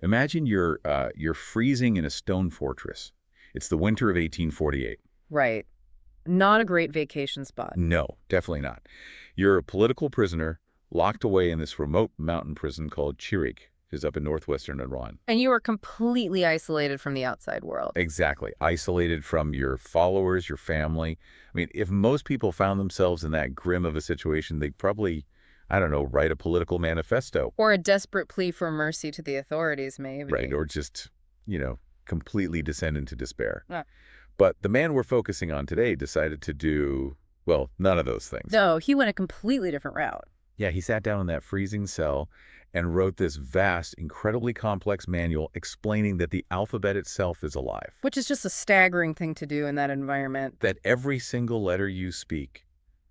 Imagine you're freezing in a stone fortress. It's the winter of 1848. Right. Not a great vacation spot. No, definitely not. You're a political prisoner locked away in this remote mountain prison called Chirik, which is up in northwestern Iran. And you are completely isolated from the outside world. Exactly. Isolated from your followers, your family. I mean, if most people found themselves in that grim of a situation, they'd probably, I don't know, write a political manifesto. Or a desperate plea for mercy to the authorities, maybe. Right. Or just, completely descend into despair. Yeah. But the man we're focusing on today decided to do, well, none of those things. No, he went a completely different route. Yeah, he sat down in that freezing cell and wrote this vast, incredibly complex manual explaining that the alphabet itself is alive. Which is just a staggering thing to do in that environment. That every single letter you speak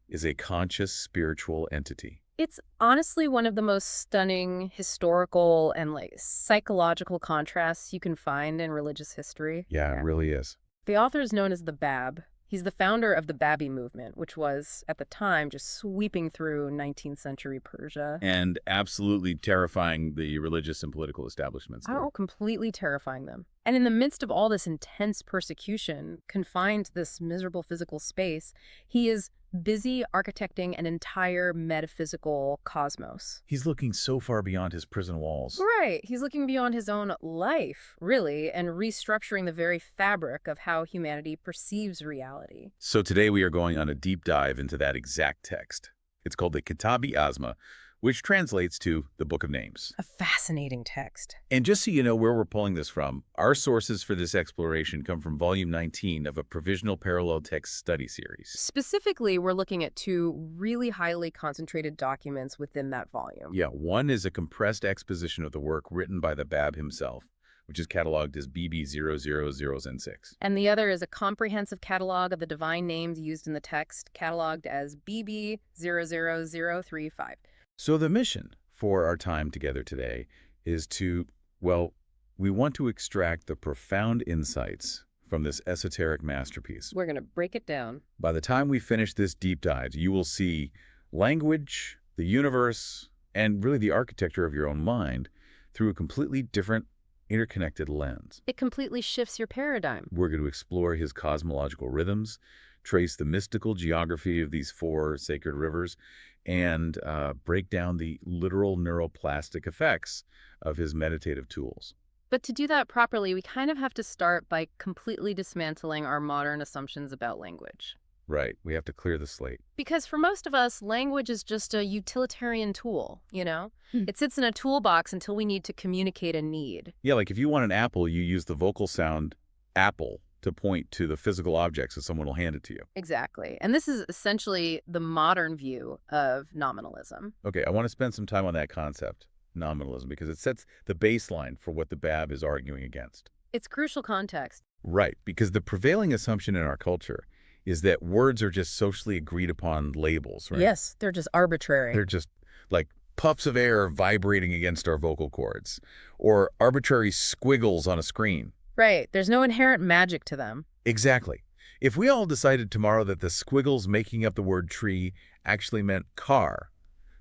is a conscious spiritual entity. It's honestly one of the most stunning historical and psychological contrasts you can find in religious history. Yeah, it really is. The author is known as the Bab. He's the founder of the Babi movement, which was, at the time, just sweeping through 19th century Persia. And absolutely terrifying the religious and political establishments there. Oh, completely terrifying them. And in the midst of all this intense persecution, confined to this miserable physical space, he is busy architecting an entire metaphysical cosmos. He's looking so far beyond his prison walls. Right. He's looking beyond his own life, really, and restructuring the very fabric of how humanity perceives reality. So today we are going on a deep dive into that exact text. It's called the Kitab-i-Azma, which translates to the Book of Names. A fascinating text. And just so you know where we're pulling this from, our sources for this exploration come from Volume 19 of a Provisional Parallel Text Study Series. Specifically, we're looking at two really highly concentrated documents within that volume. Yeah, one is a compressed exposition of the work written by the Bab himself, which is cataloged as BB000N6. And the other is a comprehensive catalog of the divine names used in the text, cataloged as BB00035. So the mission for our time together today is to, we want to extract the profound insights from this esoteric masterpiece. We're going to break it down. By the time we finish this deep dive, you will see language, the universe, and really the architecture of your own mind through a completely different, interconnected lens. It completely shifts your paradigm. We're going to explore his cosmological rhythms, trace the mystical geography of these four sacred rivers, and break down the literal neuroplastic effects of his meditative tools. But to do that properly, we kind of have to start by completely dismantling our modern assumptions about language. Right. We have to clear the slate. Because for most of us, language is just a utilitarian tool, It sits in a toolbox until we need to communicate a need. Yeah, like if you want an apple, you use the vocal sound apple to point to the physical object so someone will hand it to you. Exactly. And this is essentially the modern view of nominalism. Okay, I want to spend some time on that concept, nominalism, because it sets the baseline for what the Bab is arguing against. It's crucial context. Right, because the prevailing assumption in our culture is that words are just socially agreed upon labels, right? Yes, they're just arbitrary. They're just like puffs of air vibrating against our vocal cords, or arbitrary squiggles on a screen. Right. There's no inherent magic to them. Exactly. If we all decided tomorrow that the squiggles making up the word tree actually meant car,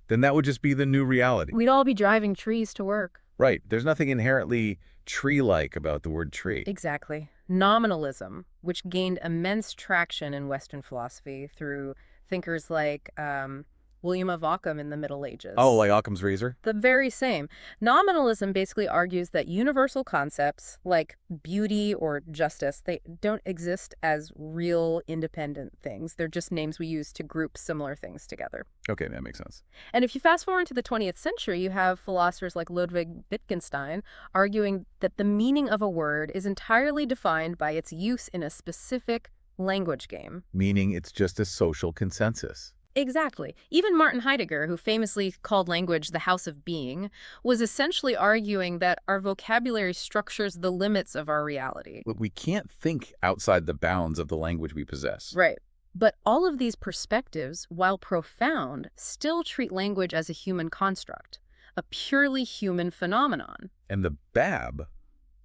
then that would just be the new reality. We'd all be driving trees to work. Right. There's nothing inherently tree-like about the word tree. Exactly. Nominalism, which gained immense traction in Western philosophy through thinkers like William of Ockham in the Middle Ages. Oh, like Occam's razor? The very same. Nominalism basically argues that universal concepts like beauty or justice, they don't exist as real independent things. They're just names we use to group similar things together. Okay, that makes sense. And if you fast forward to the 20th century, you have philosophers like Ludwig Wittgenstein arguing that the meaning of a word is entirely defined by its use in a specific language game. Meaning it's just a social consensus. Exactly. Even Martin Heidegger, who famously called language the house of being, was essentially arguing that our vocabulary structures the limits of our reality. But we can't think outside the bounds of the language we possess. Right. But all of these perspectives, while profound, still treat language as a human construct, a purely human phenomenon. And the Bab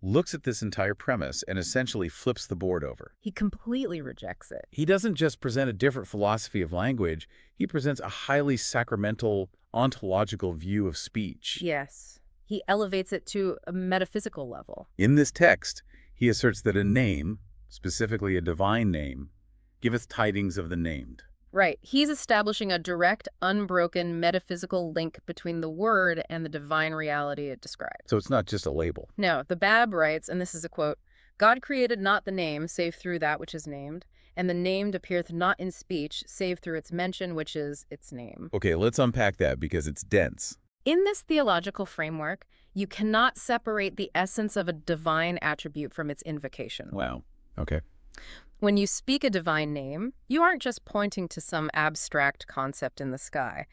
looks at this entire premise and essentially flips the board over. He completely rejects it. He doesn't just present a different philosophy of language, he presents a highly sacramental, ontological view of speech. Yes. He elevates it to a metaphysical level. In this text, he asserts that a name, specifically a divine name, giveth tidings of the named. Right. He's establishing a direct, unbroken metaphysical link between the word and the divine reality it describes. So it's not just a label. No, the Bab writes, and this is a quote, God created not the name, save through that which is named, and the named appeareth not in speech, save through its mention, which is its name. Okay, let's unpack that because it's dense. In this theological framework, you cannot separate the essence of a divine attribute from its invocation. Wow. Okay. When you speak a divine name, you aren't just pointing to some abstract concept in the sky,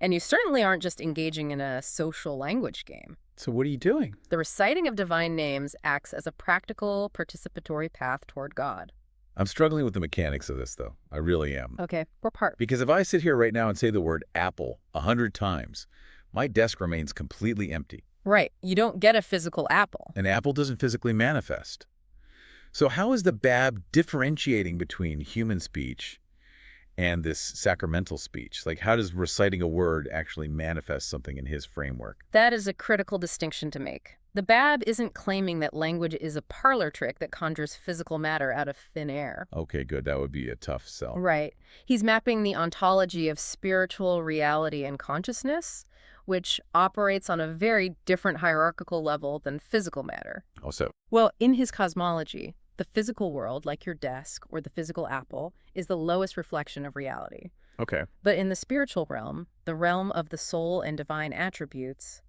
and you certainly aren't just engaging in a social language game. So what are you doing? The reciting of divine names acts as a practical, participatory path toward God. I'm struggling with the mechanics of this, though. I really am. Okay, we're part. Because if I sit here right now and say the word apple 100 times, my desk remains completely empty. Right, you don't get a physical apple. An apple doesn't physically manifest. So how is the Bab differentiating between human speech and this sacramental speech? Like, how does reciting a word actually manifest something in his framework? That is a critical distinction to make. The Bab isn't claiming that language is a parlor trick that conjures physical matter out of thin air. Okay, good. That would be a tough sell. Right. He's mapping the ontology of spiritual reality and consciousness, which operates on a very different hierarchical level than physical matter. Also, Well, in his cosmology, the physical world, like your desk or the physical apple, is the lowest reflection of reality. okay. But in the spiritual realm, the realm of the soul and divine attributes,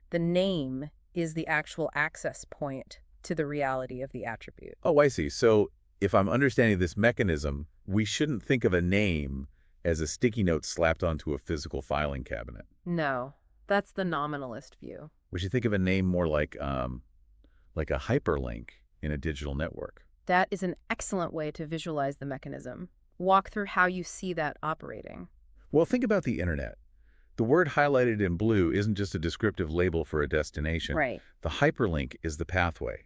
the name is the actual access point to the reality of the attribute. Oh, I see. So if I'm understanding this mechanism, we shouldn't think of a name as a sticky note slapped onto a physical filing cabinet. No, that's the nominalist view. We should think of a name more like a hyperlink in a digital network. That is an excellent way to visualize the mechanism. Walk through how you see that operating. Well, think about the internet. The word highlighted in blue isn't just a descriptive label for a destination. Right. The hyperlink is the pathway.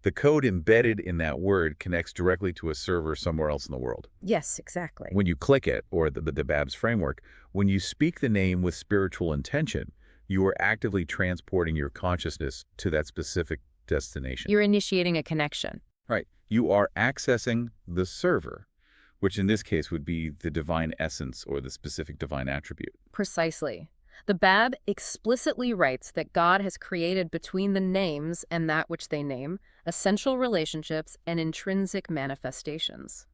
The code embedded in that word connects directly to a server somewhere else in the world. Yes, exactly. When you click it, or the Bab's framework, when you speak the name with spiritual intention, you are actively transporting your consciousness to that specific destination. You're initiating a connection. Right. You are accessing the server, which in this case would be the divine essence or the specific divine attribute. Precisely. The Bab explicitly writes that God has created between the names and that which they name essential relationships and intrinsic manifestations.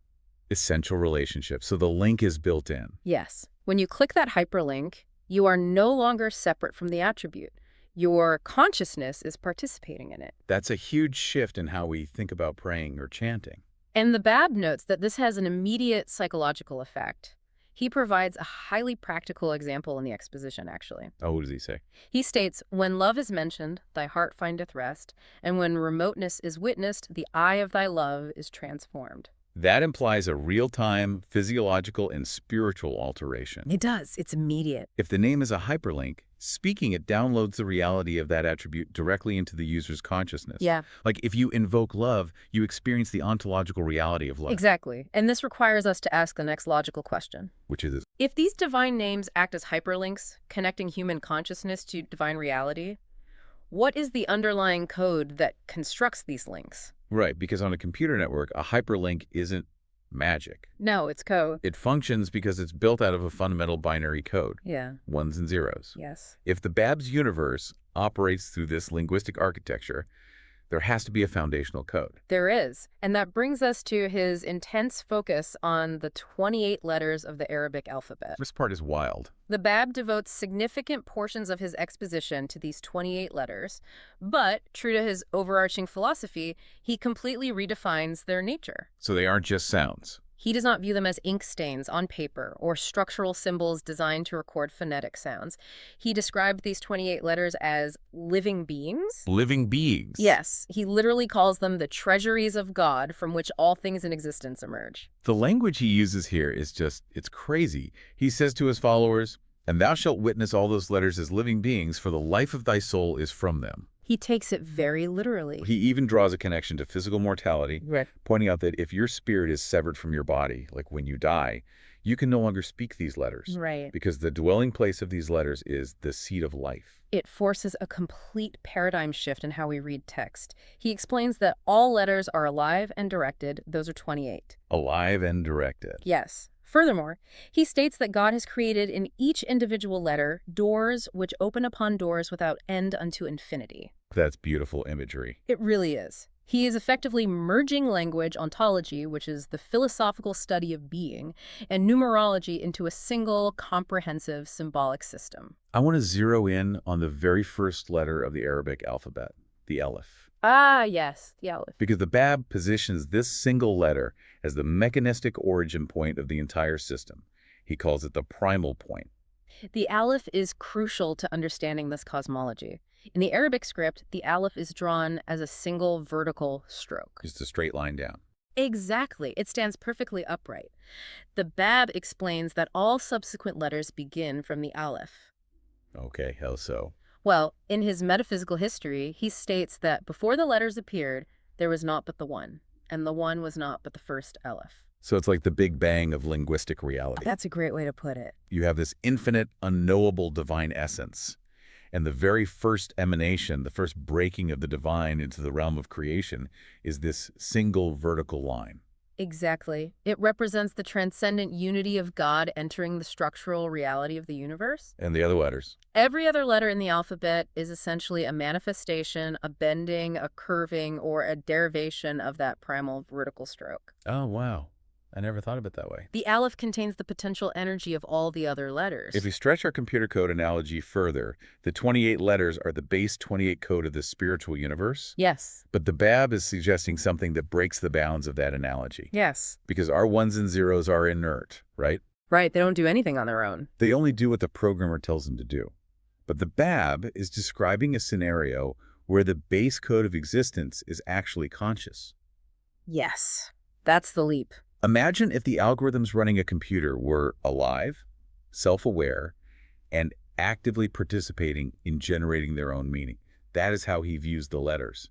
Essential relationship. So the link is built in. Yes. When you click that hyperlink, you are no longer separate from the attribute. Your consciousness is participating in it. That's a huge shift in how we think about praying or chanting. And the Bab notes that this has an immediate psychological effect. He provides a highly practical example in the exposition, actually. Oh, what does he say? He states, when love is mentioned, thy heart findeth rest, and when remoteness is witnessed, the eye of thy love is transformed. That implies a real-time physiological and spiritual alteration. It does. It's immediate. If the name is a hyperlink, speaking it downloads the reality of that attribute directly into the user's consciousness. Yeah, Like if you invoke love, you experience the ontological reality of love. exactly. And this requires us to ask the next logical question. Which is, If these divine names act as hyperlinks, connecting human consciousness to divine reality, what is the underlying code that constructs these links? right, because on a computer network, a hyperlink isn't magic. No, it's code. It functions because it's built out of a fundamental binary code, Yeah, ones and zeros. yes. If the Bab's universe operates through this linguistic architecture, there has to be a foundational code. There is. And that brings us to his intense focus on the 28 letters of the Arabic alphabet. This part is wild. The Bab devotes significant portions of his exposition to these 28 letters, but, true to his overarching philosophy, he completely redefines their nature. So they aren't just sounds. He does not view them as ink stains on paper or structural symbols designed to record phonetic sounds. He described these 28 letters as living beings. Living beings. Yes, he literally calls them the treasuries of God from which all things in existence emerge. The language he uses here is just, it's crazy. He says to his followers, "And thou shalt witness all those letters as living beings, for the life of thy soul is from them." He takes it very literally. He even draws a connection to physical mortality, Right. pointing out that if your spirit is severed from your body, like when you die, You can no longer speak these letters Right. because the dwelling place of these letters is the seat of life. It forces a complete paradigm shift in how we read text. He explains that all letters are alive and directed. Those are 28. Alive and directed. Yes. Furthermore, he states that God has created in each individual letter doors which open upon doors without end unto infinity. That's beautiful imagery. It really is. He is effectively merging language ontology, which is the philosophical study of being, and numerology into a single, comprehensive symbolic system. I want to zero in on the very first letter of the Arabic alphabet, the Aleph. Ah, yes, the Aleph. Because the Bab positions this single letter as the mechanistic origin point of the entire system. He calls it the primal point. The Aleph is crucial to understanding this cosmology. In the Arabic script, the Aleph is drawn as a single vertical stroke. Just a straight line down. Exactly. It stands perfectly upright. The Bab explains that all subsequent letters begin from the Aleph. Okay, how so? Well, in his metaphysical history, he states that before the letters appeared, there was naught but the one, and the one was naught but the first Aleph. So it's like the Big Bang of linguistic reality. That's a great way to put it. You have this infinite, unknowable divine essence. And the very first emanation, the first breaking of the divine into the realm of creation, is this single vertical line. Exactly. It represents the transcendent unity of God entering the structural reality of the universe. And the other letters? Every other letter in the alphabet is essentially a manifestation, a bending, a curving, or a derivation of that primal vertical stroke. Oh, wow. I never thought of it that way. The Aleph contains the potential energy of all the other letters. If we stretch our computer code analogy further, the 28 letters are the base 28 code of the spiritual universe. Yes. But the Bab is suggesting something that breaks the bounds of that analogy. Yes. Because our ones and zeros are inert, right? Right. They don't do anything on their own. They only do what the programmer tells them to do. But the Bab is describing a scenario where the base code of existence is actually conscious. Yes. That's the leap. Imagine if the algorithms running a computer were alive, self-aware, and actively participating in generating their own meaning. That is how he views the letters.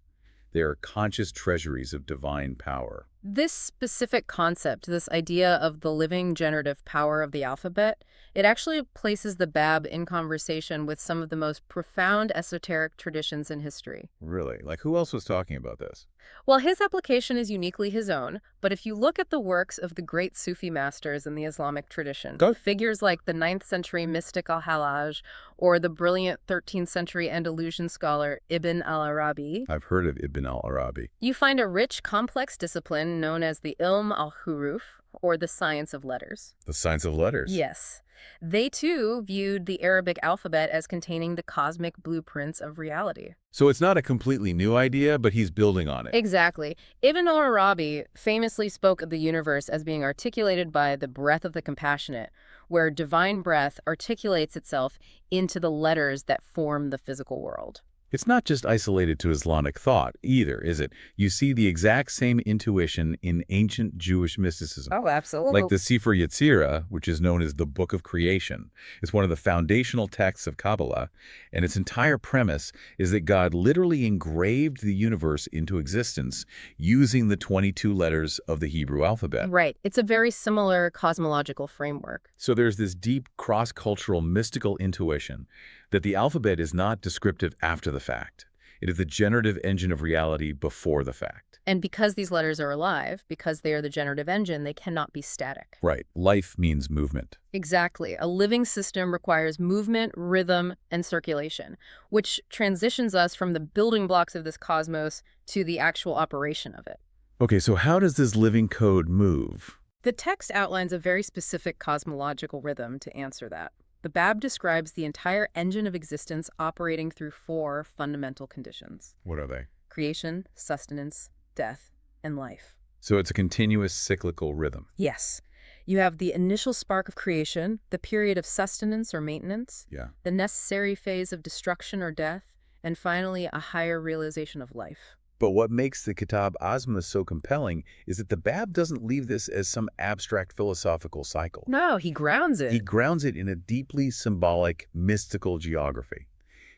They are conscious treasuries of divine power. This specific concept, this idea of the living generative power of the alphabet, it actually places the Bab in conversation with some of the most profound esoteric traditions in history. Really? Like, who else was talking about this? Well, his application is uniquely his own, but if you look at the works of the great Sufi masters in the Islamic tradition, Go. figures like the 9th century mystic al-Hallaj or the brilliant 13th century Andalusian scholar Ibn al-Arabi, I've heard of Ibn al-Arabi. you find a rich, complex discipline known as the Ilm al-Huruf, or the science of letters. The science of letters. Yes. They, too, viewed the Arabic alphabet as containing the cosmic blueprints of reality. So it's not a completely new idea, but he's building on it. Exactly. Ibn al-Arabi famously spoke of the universe as being articulated by the breath of the compassionate, where divine breath articulates itself into the letters that form the physical world. It's not just isolated to Islamic thought either, is it? You see the exact same intuition in ancient Jewish mysticism. Oh, absolutely. Like the Sefer Yetzirah, which is known as the Book of Creation. It's one of the foundational texts of Kabbalah, and its entire premise is that God literally engraved the universe into existence using the 22 letters of the Hebrew alphabet. Right. It's a very similar cosmological framework. So there's this deep cross-cultural mystical intuition that the alphabet is not descriptive after the fact. It is the generative engine of reality before the fact. And because these letters are alive, because they are the generative engine, they cannot be static. Right. Life means movement. Exactly. A living system requires movement, rhythm, and circulation, which transitions us from the building blocks of this cosmos to the actual operation of it. Okay, so how does this living code move? The text outlines a very specific cosmological rhythm to answer that. The Bab describes the entire engine of existence operating through 4 fundamental conditions: What are they? creation, sustenance, death, and life. So it's a continuous cyclical rhythm. Yes. You have the initial spark of creation, the period of sustenance or maintenance, Yeah. the necessary phase of destruction or death, and finally a higher realization of life. But what makes the Kitab Azma so compelling is that the Bab doesn't leave this as some abstract philosophical cycle. No, he grounds it. He grounds it in a deeply symbolic, mystical geography.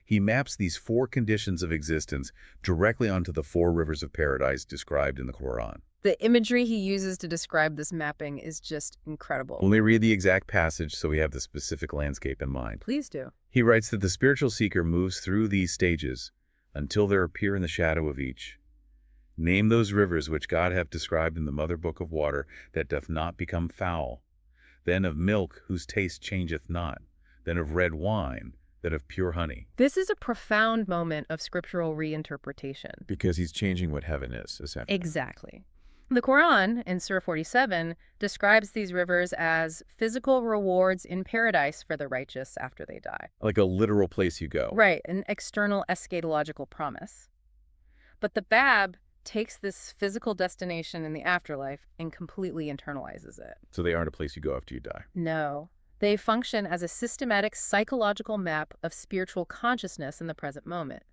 He maps these 4 conditions of existence directly onto the 4 rivers of paradise described in the Quran. The imagery he uses to describe this mapping is just incredible. Let me read the exact passage so we have the specific landscape in mind. Please do. He writes that the spiritual seeker moves through these stages until there appear in the shadow of each. Name those rivers which God hath described in the mother book of water that doth not become foul, then of milk whose taste changeth not, then of red wine, then of pure honey. This is a profound moment of scriptural reinterpretation. Because he's changing what heaven is, essentially. Exactly. The Quran, in Surah 47, describes these rivers as physical rewards in paradise for the righteous after they die. Like a literal place you go. Right, an external eschatological promise. But the Bab takes this physical destination in the afterlife and completely internalizes it. So they aren't a place you go after you die. No. They function as a systematic psychological map of spiritual consciousness in the present moment.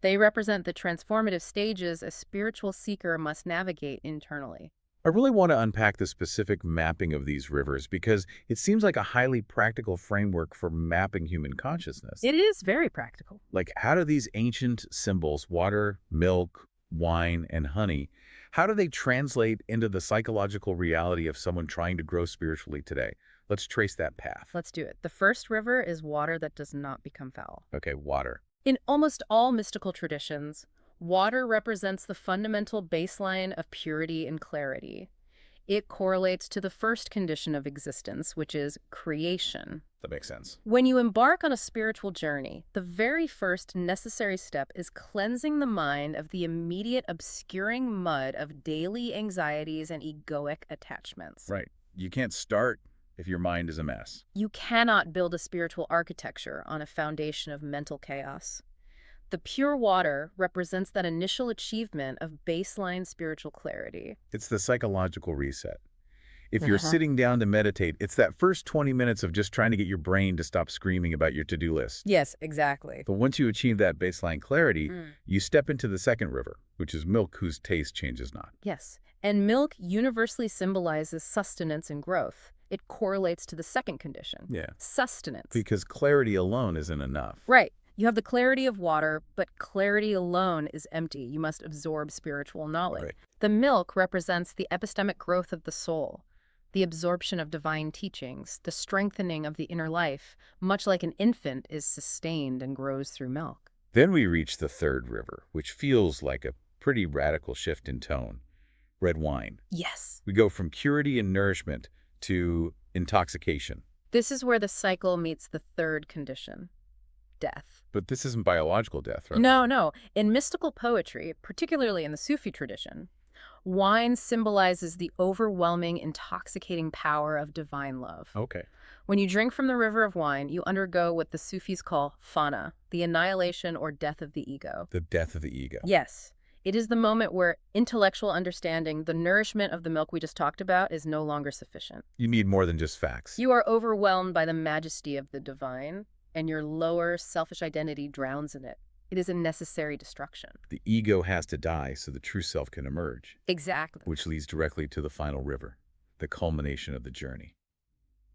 They represent the transformative stages a spiritual seeker must navigate internally. I really want to unpack the specific mapping of these rivers because it seems like a highly practical framework for mapping human consciousness. It is very practical. Like, how do these ancient symbols, water, milk, wine, and honey, how do they translate into the psychological reality of someone trying to grow spiritually today? Let's trace that path. Let's do it. The first river is water that does not become foul. Okay, water. In almost all mystical traditions, water represents the fundamental baseline of purity and clarity. It correlates to the first condition of existence, which is creation. That makes sense. When you embark on a spiritual journey, the very first necessary step is cleansing the mind of the immediate obscuring mud of daily anxieties and egoic attachments. Right. You can't start if your mind is a mess. You cannot build a spiritual architecture on a foundation of mental chaos. The pure water represents that initial achievement of baseline spiritual clarity. It's the psychological reset. If you're sitting down to meditate, it's that first 20 minutes of just trying to get your brain to stop screaming about your to-do list. Yes, exactly. But once you achieve that baseline clarity, you step into the second river, which is milk whose taste changes not. Yes, and milk universally symbolizes sustenance and growth. It correlates to the second condition. Yeah. Sustenance. Because clarity alone isn't enough. Right. You have the clarity of water, but clarity alone is empty. You must absorb spiritual knowledge. Right. The milk represents the epistemic growth of the soul, the absorption of divine teachings, the strengthening of the inner life, much like an infant is sustained and grows through milk. Then we reach the third river, which feels like a pretty radical shift in tone. Red wine. Yes. We go from purity and nourishment to intoxication. This is where the cycle meets the third condition, death. But this isn't biological death, right? No. In mystical poetry, particularly in the Sufi tradition, wine symbolizes the overwhelming, intoxicating power of divine love. Okay. When you drink from the river of wine, you undergo what the Sufis call fana, the annihilation or death of the ego. The death of the ego. Yes. It is the moment where intellectual understanding, the nourishment of the milk we just talked about, is no longer sufficient. You need more than just facts. You are overwhelmed by the majesty of the divine, and your lower, selfish identity drowns in it. It is a necessary destruction. The ego has to die so the true self can emerge. Exactly. Which leads directly to the final river, the culmination of the journey.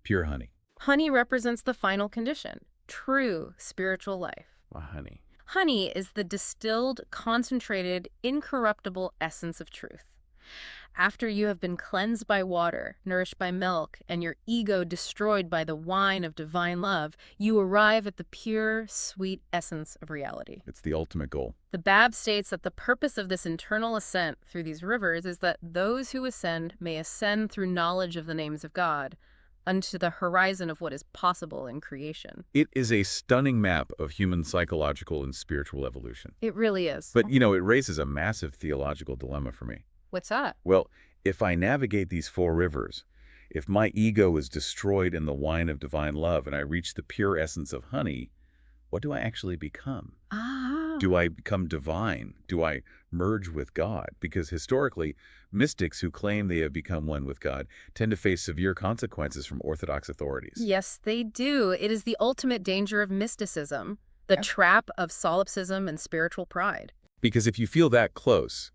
Pure honey. Honey represents the final condition, true spiritual life. Honey. Honey is the distilled, concentrated, incorruptible essence of truth. After you have been cleansed by water, nourished by milk, and your ego destroyed by the wine of divine love, you arrive at the pure, sweet essence of reality. It's the ultimate goal. The Bab states that the purpose of this internal ascent through these rivers is that those who ascend may ascend through knowledge of the names of God, unto the horizon of what is possible in creation. It is a stunning map of human psychological and spiritual evolution. It really is. But, it raises a massive theological dilemma for me. What's that? Well, if I navigate these four rivers, if my ego is destroyed in the wine of divine love and I reach the pure essence of honey, what do I actually become? Do I become divine? Do I merge with God? Because historically, mystics who claim they have become one with God tend to face severe consequences from orthodox authorities. Yes, they do. It is the ultimate danger of mysticism, the trap of solipsism and spiritual pride. Because if you feel that close,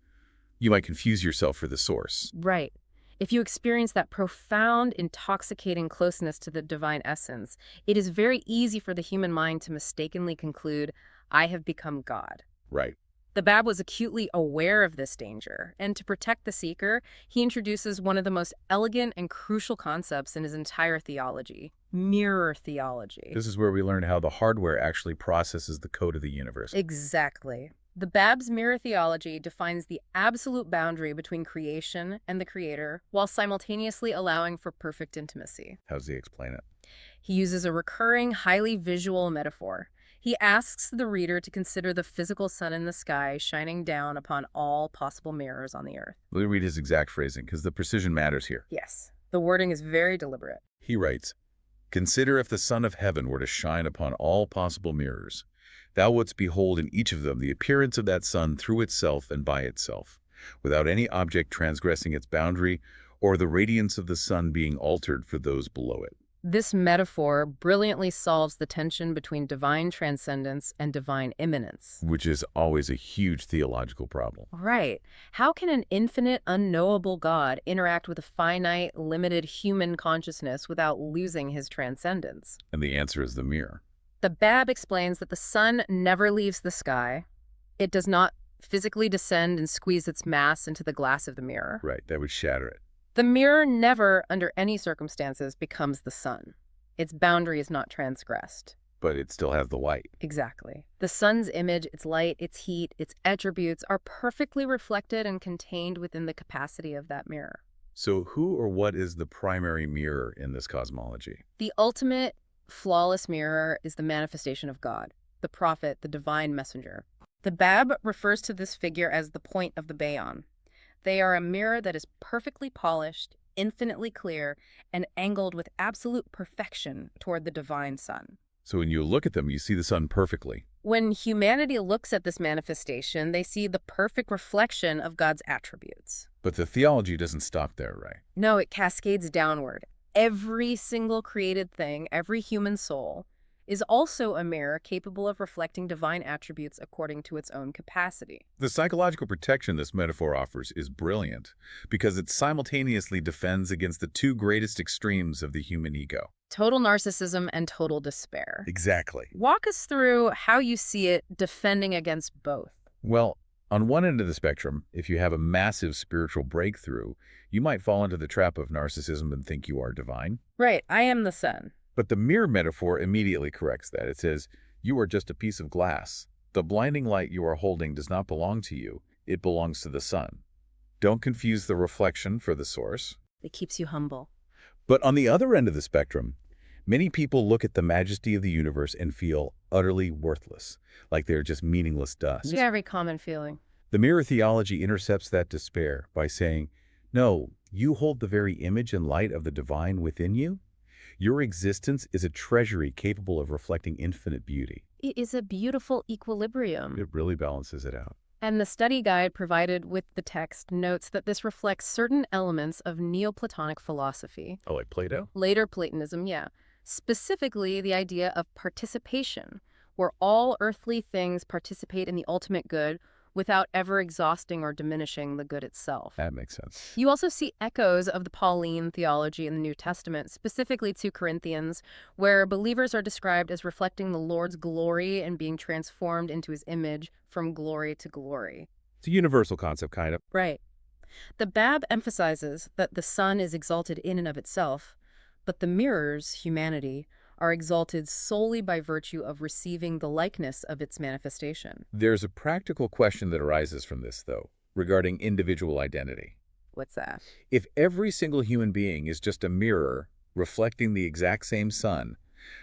you might confuse yourself for the source. Right. If you experience that profound, intoxicating closeness to the divine essence, it is very easy for the human mind to mistakenly conclude, I have become God. Right. The Bab was acutely aware of this danger, and to protect the seeker, he introduces one of the most elegant and crucial concepts in his entire theology: mirror theology. This is where we learn how the hardware actually processes the code of the universe. Exactly. The Bab's mirror theology defines the absolute boundary between creation and the creator while simultaneously allowing for perfect intimacy. How does he explain it? He uses a recurring, highly visual metaphor. He asks the reader to consider the physical sun in the sky shining down upon all possible mirrors on the earth. Let me read his exact phrasing, because the precision matters here. Yes, the wording is very deliberate. He writes, "Consider if the sun of heaven were to shine upon all possible mirrors. Thou wouldst behold in each of them the appearance of that sun through itself and by itself, without any object transgressing its boundary, or the radiance of the sun being altered for those below it." This metaphor brilliantly solves the tension between divine transcendence and divine immanence. Which is always a huge theological problem. Right. How can an infinite, unknowable God interact with a finite, limited human consciousness without losing his transcendence? And the answer is the mirror. The Bab explains that the sun never leaves the sky. It does not physically descend and squeeze its mass into the glass of the mirror. Right, that would shatter it. The mirror never, under any circumstances, becomes the sun. Its boundary is not transgressed. But it still has the light. Exactly. The sun's image, its light, its heat, its attributes are perfectly reflected and contained within the capacity of that mirror. So who or what is the primary mirror in this cosmology? The ultimate, flawless mirror is the manifestation of God, the prophet, the divine messenger. The Bab refers to this figure as the point of the Bayon. They are a mirror that is perfectly polished, infinitely clear, and angled with absolute perfection toward the divine sun. So when you look at them, you see the sun perfectly. When humanity looks at this manifestation, they see the perfect reflection of God's attributes. But the theology doesn't stop there, right? No, it cascades downward. Every single created thing, every human soul, is also a mirror capable of reflecting divine attributes according to its own capacity. The psychological protection this metaphor offers is brilliant because it simultaneously defends against the two greatest extremes of the human ego. Total narcissism and total despair. Exactly. Walk us through how you see it defending against both. Well, on one end of the spectrum, if you have a massive spiritual breakthrough, you might fall into the trap of narcissism and think you are divine. Right, I am the sun. But the mirror metaphor immediately corrects that. It says, you are just a piece of glass. The blinding light you are holding does not belong to you. It belongs to the sun. Don't confuse the reflection for the source. It keeps you humble. But on the other end of the spectrum, many people look at the majesty of the universe and feel utterly worthless, like they're just meaningless dust. Very common feeling. The mirror theology intercepts that despair by saying, no, you hold the very image and light of the divine within you. Your existence is a treasury capable of reflecting infinite beauty. It is a beautiful equilibrium. It really balances it out. And the study guide provided with the text notes that this reflects certain elements of Neoplatonic philosophy. Oh, like Plato? Later Platonism, yeah. Specifically, the idea of participation, where all earthly things participate in the ultimate good without ever exhausting or diminishing the good itself. That makes sense. You also see echoes of the Pauline theology in the New Testament, specifically 2 Corinthians, where believers are described as reflecting the Lord's glory and being transformed into his image from glory to glory. It's a universal concept, kind of. Right. The Bab emphasizes that the sun is exalted in and of itself, but the mirrors, humanity, are exalted solely by virtue of receiving the likeness of its manifestation. There's a practical question that arises from this, though, regarding individual identity. What's that? If every single human being is just a mirror reflecting the exact same sun,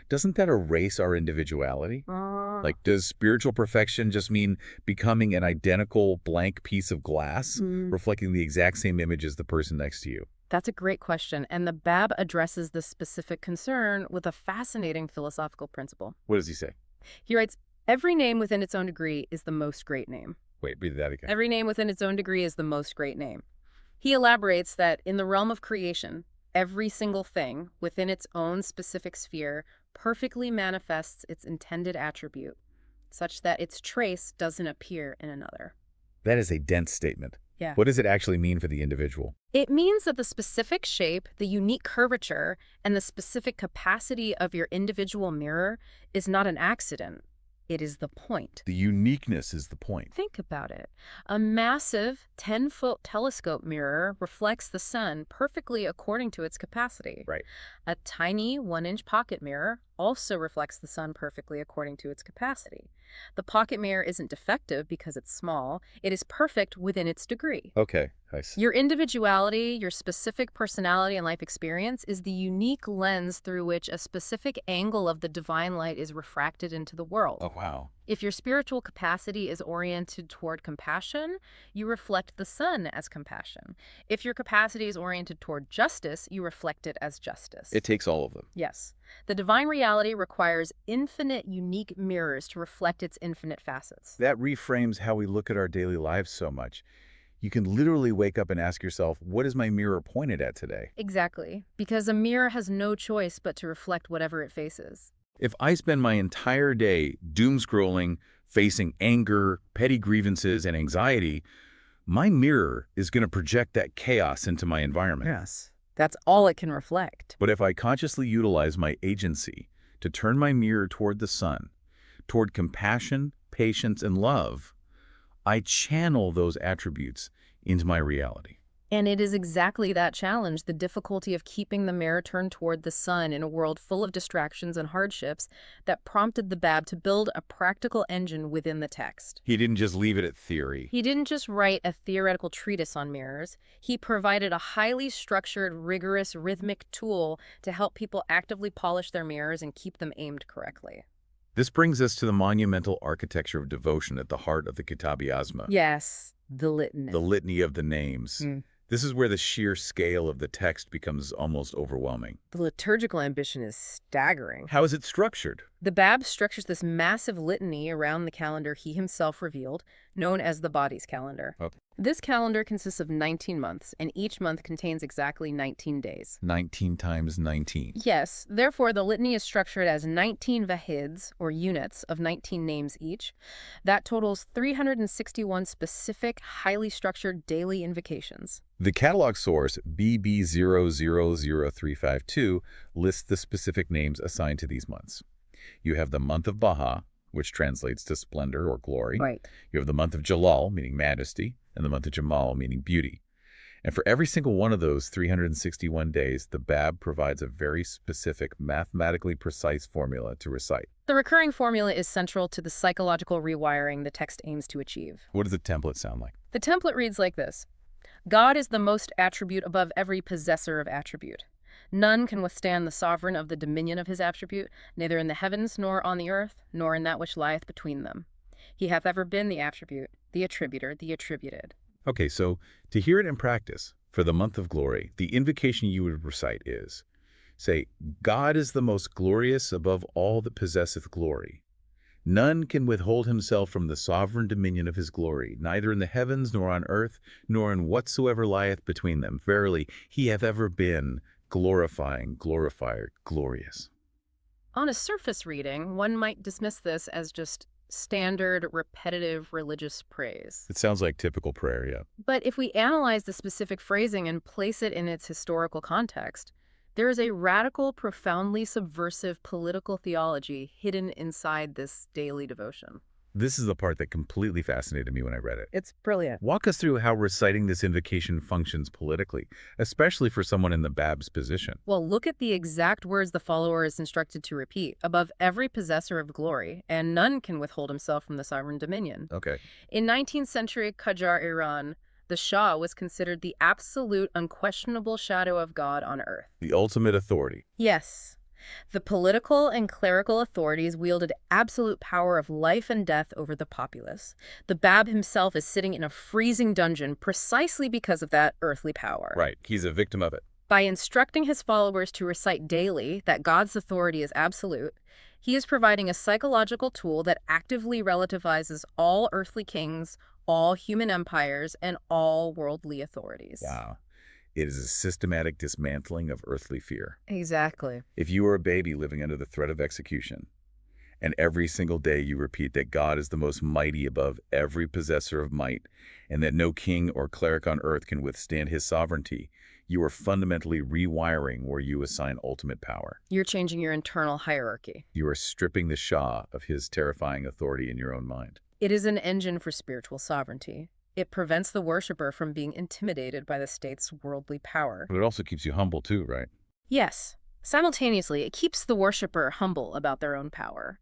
doesn't that erase our individuality? Like, does spiritual perfection just mean becoming an identical blank piece of glass, reflecting the exact same image as the person next to you? That's a great question, and the Bab addresses this specific concern with a fascinating philosophical principle. What does he say? He writes, every name within its own degree is the most great name. Wait, read that again. Every name within its own degree is the most great name. He elaborates that in the realm of creation, every single thing within its own specific sphere perfectly manifests its intended attribute, such that its trace doesn't appear in another. That is a dense statement. Yeah. What does it actually mean for the individual? It means that the specific shape, the unique curvature, and the specific capacity of your individual mirror is not an accident. It is the point. The uniqueness is the point. Think about it. A massive 10-foot telescope mirror reflects the sun perfectly according to its capacity. Right. A tiny 1-inch pocket mirror also reflects the sun perfectly according to its capacity. The pocket mirror isn't defective because it's small. It is perfect within its degree. Okay, I see. Your individuality, your specific personality and life experience is the unique lens through which a specific angle of the divine light is refracted into the world. Oh, wow. If your spiritual capacity is oriented toward compassion, you reflect the sun as compassion. If your capacity is oriented toward justice, you reflect it as justice. It takes all of them. Yes. The divine reality requires infinite unique mirrors to reflect its infinite facets. That reframes how we look at our daily lives so much. You can literally wake up and ask yourself, what is my mirror pointed at today? Exactly. Because a mirror has no choice but to reflect whatever it faces. If I spend my entire day doom scrolling, facing anger, petty grievances, and anxiety, my mirror is going to project that chaos into my environment. Yes. That's all it can reflect. But if I consciously utilize my agency to turn my mirror toward the sun, toward compassion, patience, and love, I channel those attributes into my reality. And it is exactly that challenge, the difficulty of keeping the mirror turned toward the sun in a world full of distractions and hardships, that prompted the Bab to build a practical engine within the text. He didn't just leave it at theory. He didn't just write a theoretical treatise on mirrors. He provided a highly structured, rigorous, rhythmic tool to help people actively polish their mirrors and keep them aimed correctly. This brings us to the monumental architecture of devotion at the heart of the Kitab-i-Azma. Yes, the litany. The litany of the names. This is where the sheer scale of the text becomes almost overwhelming. The liturgical ambition is staggering. How is it structured? The Bab structures this massive litany around the calendar he himself revealed, known as the body's calendar. Okay. This calendar consists of 19 months, and each month contains exactly 19 days. 19 times 19. Yes, therefore the litany is structured as 19 vahids, or units, of 19 names each. That totals 361 specific, highly structured daily invocations. The catalog source, BB000352, lists the specific names assigned to these months. You have the month of Baha, which translates to splendor or glory. Right. You have the month of Jalal, meaning majesty, and the month of Jamal, meaning beauty. And for every single one of those 361 days, the Bab provides a very specific, mathematically precise formula to recite. The recurring formula is central to the psychological rewiring the text aims to achieve. What does the template sound like? The template reads like this. God is the most attribute above every possessor of attribute. None can withstand the sovereign of the dominion of his attribute, neither in the heavens nor on the earth, nor in that which lieth between them. He hath ever been the attribute, the attributor, the attributed. Okay, so to hear it in practice, for the month of glory, the invocation you would recite is, say, God is the most glorious above all that possesseth glory. None can withhold himself from the sovereign dominion of his glory, neither in the heavens nor on earth, nor in whatsoever lieth between them. Verily, he hath ever been glorifying, glorifier, glorious. On a surface reading, one might dismiss this as just standard, repetitive religious praise. It sounds like typical prayer, yeah. But if we analyze the specific phrasing and place it in its historical context, there is a radical, profoundly subversive political theology hidden inside this daily devotion. This is the part that completely fascinated me when I read it. It's brilliant. Walk us through how reciting this invocation functions politically, especially for someone in the Bab's position. Well, look at the exact words the follower is instructed to repeat. Above every possessor of glory, and none can withhold himself from the sovereign dominion. Okay. In 19th century Qajar, Iran, the Shah was considered the absolute, unquestionable shadow of God on earth. The ultimate authority. Yes. The political and clerical authorities wielded absolute power of life and death over the populace. The Bab himself is sitting in a freezing dungeon precisely because of that earthly power. Right. He's a victim of it. By instructing his followers to recite daily that God's authority is absolute, he is providing a psychological tool that actively relativizes all earthly kings, all human empires, and all worldly authorities. Wow. It is a systematic dismantling of earthly fear. Exactly. If you are a baby living under the threat of execution, and every single day you repeat that God is the most mighty above every possessor of might, and that no king or cleric on earth can withstand his sovereignty, You are fundamentally rewiring where you assign ultimate power. You're changing your internal hierarchy. You are stripping the Shah of his terrifying authority in your own mind. It is an engine for spiritual sovereignty. It prevents the worshiper from being intimidated by the state's worldly power. But it also keeps you humble too, right? Yes. Simultaneously, it keeps the worshiper humble about their own power.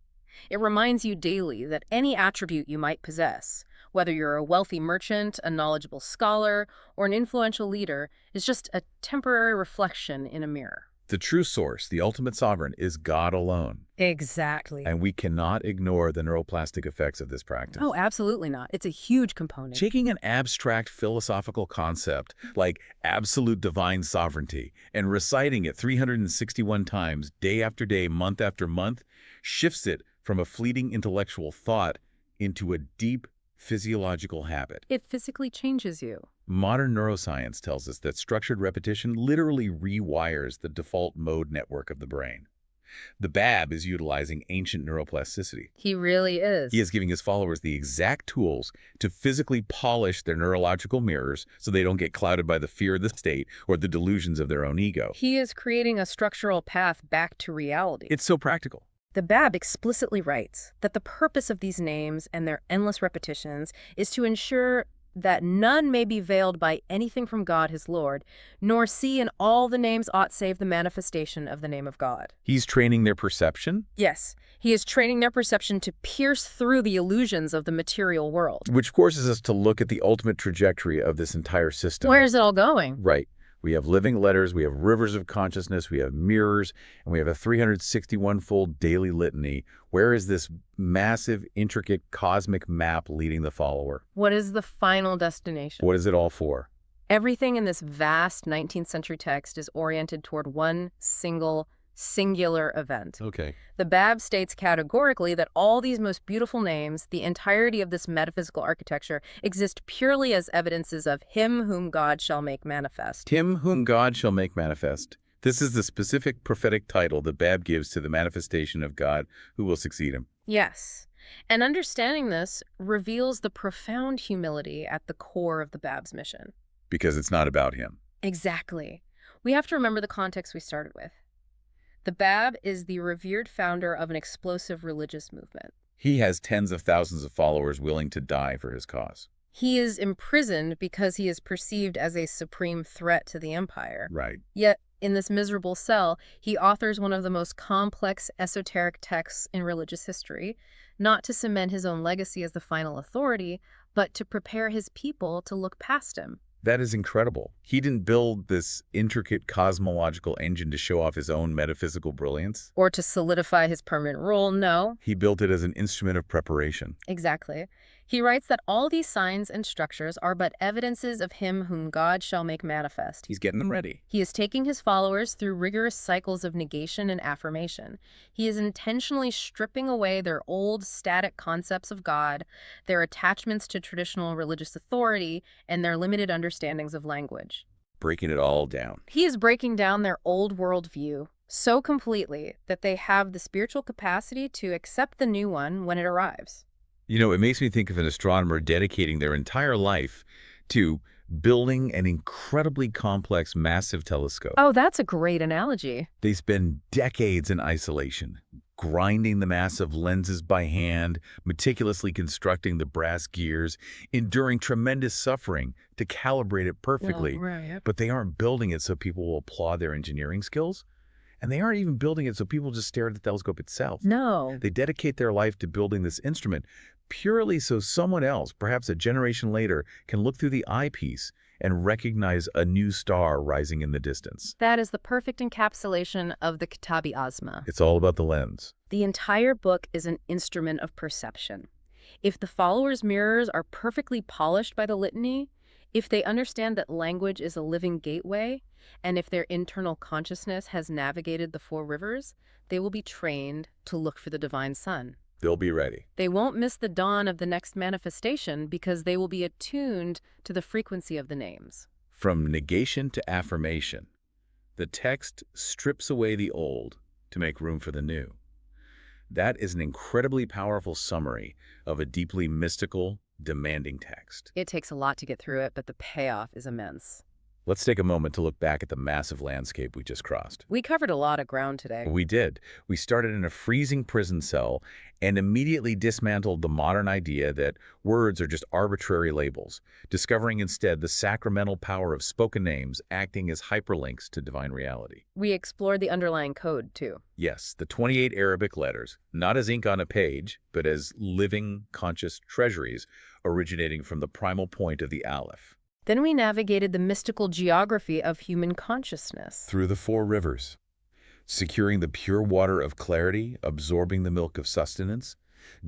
It reminds you daily that any attribute you might possess, whether you're a wealthy merchant, a knowledgeable scholar, or an influential leader, is just a temporary reflection in a mirror. The true source, the ultimate sovereign, is God alone. Exactly. And we cannot ignore the neuroplastic effects of this practice. Oh, absolutely not. It's a huge component. Taking an abstract philosophical concept like absolute divine sovereignty and reciting it 361 times, day after day, month after month, shifts it from a fleeting intellectual thought into a deep physiological habit. It physically changes you. Modern neuroscience tells us that structured repetition literally rewires the default mode network of the brain. The Bab is utilizing ancient neuroplasticity. He really is. He is giving his followers the exact tools to physically polish their neurological mirrors so they don't get clouded by the fear of the state or the delusions of their own ego. He is creating a structural path back to reality. It's so practical. The Bab explicitly writes that the purpose of these names and their endless repetitions is to ensure that none may be veiled by anything from God his Lord, nor see in all the names aught save the manifestation of the name of God. He's training their perception, Yes, he is training their perception to pierce through the illusions of the material world. which forces us to look at the ultimate trajectory of this entire system. Where is it all going? Right. We have living letters, we have rivers of consciousness, we have mirrors, and we have a 361-fold daily litany. Where is this massive, intricate, cosmic map leading the follower? What is the final destination? What is it all for? Everything in this vast 19th century text is oriented toward one singular event. Okay. The Bab states categorically that all these most beautiful names, the entirety of this metaphysical architecture, exist purely as evidences of him whom God shall make manifest. Him whom God shall make manifest. This is the specific prophetic title that Bab gives to the manifestation of God who will succeed him. Yes. And understanding this reveals the profound humility at the core of the Bab's mission. Because it's not about him. Exactly. We have to remember the context we started with. The Bab is the revered founder of an explosive religious movement. He has tens of thousands of followers willing to die for his cause. He is imprisoned because he is perceived as a supreme threat to the empire. Right. Yet, in this miserable cell, he authors one of the most complex esoteric texts in religious history, not to cement his own legacy as the final authority, but to prepare his people to look past him. That is incredible. He didn't build this intricate cosmological engine to show off his own metaphysical brilliance. Or to solidify his permanent role, no. He built it as an instrument of preparation. Exactly. He writes that all these signs and structures are but evidences of him whom God shall make manifest. He's getting them ready. He is taking his followers through rigorous cycles of negation and affirmation. He is intentionally stripping away their old, static concepts of God, their attachments to traditional religious authority, and their limited understandings of language. Breaking it all down. He is breaking down their old worldview so completely that they have the spiritual capacity to accept the new one when it arrives. You know, it makes me think of an astronomer dedicating their entire life to building an incredibly complex, massive telescope. Oh, that's a great analogy. They spend decades in isolation, grinding the massive lenses by hand, meticulously constructing the brass gears, enduring tremendous suffering to calibrate it perfectly. Right. But they aren't building it so people will applaud their engineering skills. And they aren't even building it so people just stare at the telescope itself. No. They dedicate their life to building this instrument purely so someone else, perhaps a generation later, can look through the eyepiece and recognize a new star rising in the distance. That is the perfect encapsulation of the Kitab-i-Azma. It's all about the lens. The entire book is an instrument of perception. If the followers' mirrors are perfectly polished by the litany, if they understand that language is a living gateway, and if their internal consciousness has navigated the four rivers, they will be trained to look for the divine sun. They'll be ready. They won't miss the dawn of the next manifestation because they will be attuned to the frequency of the names. From negation to affirmation, the text strips away the old to make room for the new. That is an incredibly powerful summary of a deeply mystical, demanding text. It takes a lot to get through it, but the payoff is immense. Let's take a moment to look back at the massive landscape we just crossed. We covered a lot of ground today. We did. We started in a freezing prison cell and immediately dismantled the modern idea that words are just arbitrary labels, discovering instead the sacramental power of spoken names acting as hyperlinks to divine reality. We explored the underlying code, too. Yes, the 28 Arabic letters, not as ink on a page, but as living, conscious treasuries originating from the primal point of the Aleph. Then we navigated the mystical geography of human consciousness. Through the four rivers, securing the pure water of clarity, absorbing the milk of sustenance,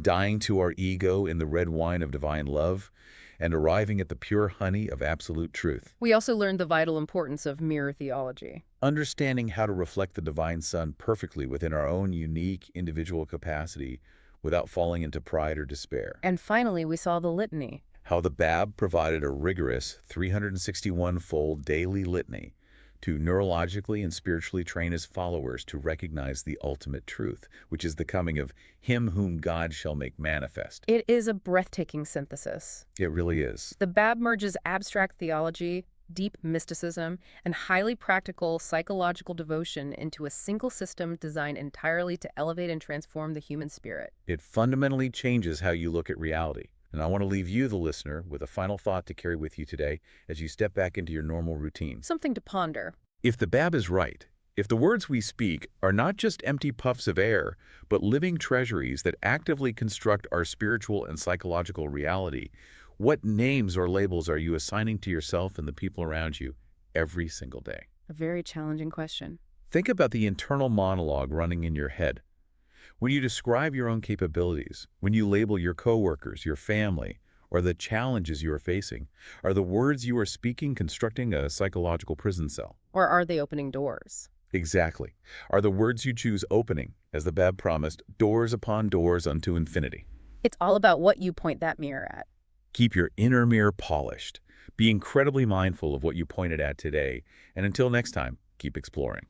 dying to our ego in the red wine of divine love, and arriving at the pure honey of absolute truth. We also learned the vital importance of mirror theology. Understanding how to reflect the divine Son perfectly within our own unique individual capacity without falling into pride or despair. And finally, we saw the litany. How the Bab provided a rigorous 361-fold daily litany to neurologically and spiritually train his followers to recognize the ultimate truth, which is the coming of him whom God shall make manifest. It is a breathtaking synthesis. It really is. The Bab merges abstract theology, deep mysticism, and highly practical psychological devotion into a single system designed entirely to elevate and transform the human spirit. It fundamentally changes how you look at reality. And I want to leave you, the listener, with a final thought to carry with you today as you step back into your normal routine. Something to ponder. If the Bab is right, if the words we speak are not just empty puffs of air, but living treasuries that actively construct our spiritual and psychological reality, what names or labels are you assigning to yourself and the people around you every single day? A very challenging question. Think about the internal monologue running in your head. When you describe your own capabilities, when you label your coworkers, your family, or the challenges you are facing, are the words you are speaking constructing a psychological prison cell? Or are they opening doors? Exactly. Are the words you choose opening, as the Bab promised, doors upon doors unto infinity? It's all about what you point that mirror at. Keep your inner mirror polished. Be incredibly mindful of what you pointed at today. And until next time, keep exploring.